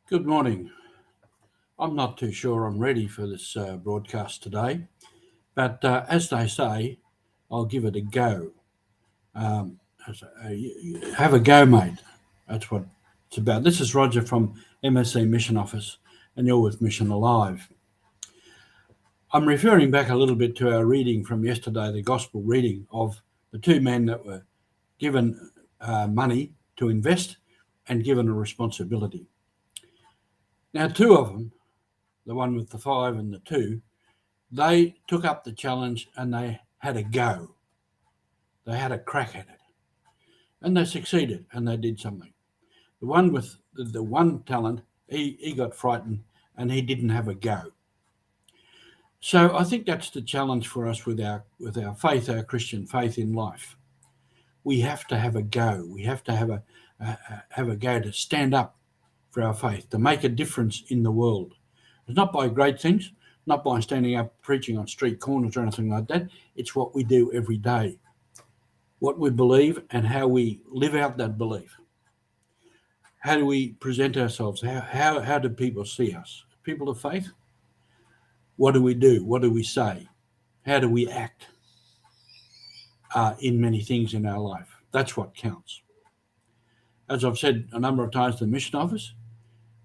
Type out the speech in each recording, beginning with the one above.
Good morning. I'm not too sure I'm ready for this broadcast today, but as they say, I'll give it a go. Um, have a go, mate. That's what it's about. This is Roger from MSC Mission Office, and you're with Mission Alive. I'm referring back a little bit to our reading from yesterday, the gospel reading of the two men that were given money to invest and given a responsibility. Now, two of them, the one with the five and the two, they took up the challenge and they had a go. They had a crack at it. And they succeeded and they did something. The one with the one talent, he got frightened and he didn't have a go. So I think that's the challenge for us with our faith, our Christian faith in life. We have to have a go. We have to have a go to stand up for our faith, to make a difference in the world. It's not by great things, not by standing up preaching on street corners or anything like that. It's what we do every day, what we believe and how we live out that belief. How do we present ourselves? How do people see us? People of faith? What do we do? What do we say? How do we act in many things in our life? That's what counts. As I've said a number of times to the mission office,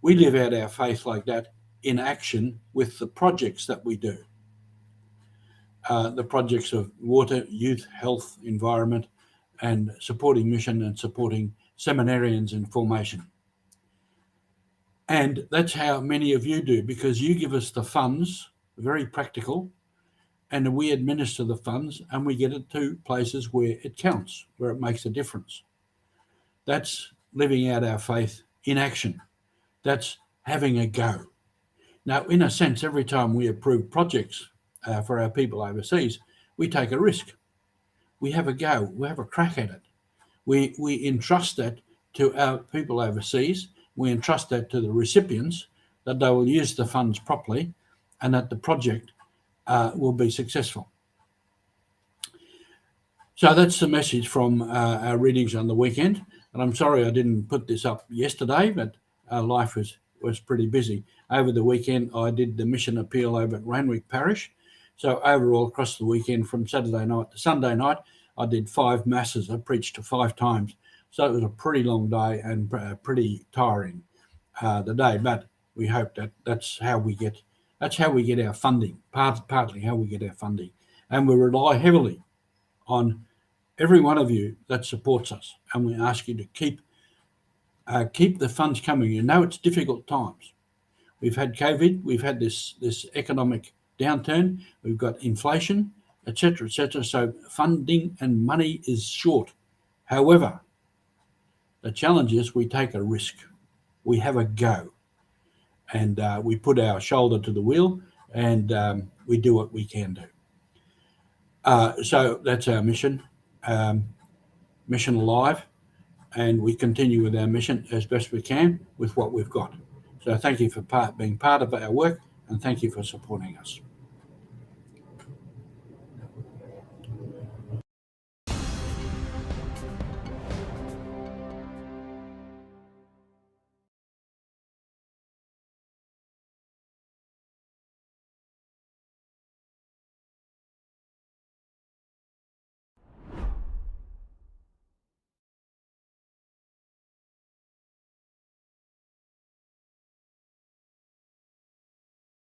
we live out our faith like that in action with the projects that we do. The projects of water, youth, health, environment, and supporting mission and supporting seminarians in formation. And that's how many of you do, because you give us the funds, very practical, and we administer the funds and we get it to places where it counts, where it makes a difference. That's living out our faith in action. That's having a go. Now, in a sense, every time we approve projects for our people overseas, we take a risk. We have a go. We have a crack at it. We entrust that to our people overseas. We entrust that to the recipients, that they will use the funds properly and that the project will be successful. So that's the message from our readings on the weekend. And I'm sorry I didn't put this up yesterday, but life was pretty busy. Over the weekend, I did the mission appeal over at Ranwick Parish. So overall, across the weekend, from Saturday night to Sunday night, I did 5 masses. I preached 5 times. So it was a pretty long day and pretty tiring the day. But we hope that that's how we get our funding, partly how we get our funding. And we rely heavily on every one of you that supports us. And we ask you to keep the funds coming. You know it's difficult times. We've had COVID, we've had this economic downturn, we've got inflation, etc., etc. So funding and money is short. However, the challenge is we take a risk. We have a go. And we put our shoulder to the wheel and we do what we can do. So that's our mission, Mission Alive. And we continue with our mission as best we can with what we've got. So thank you for being part of our work and thank you for supporting us.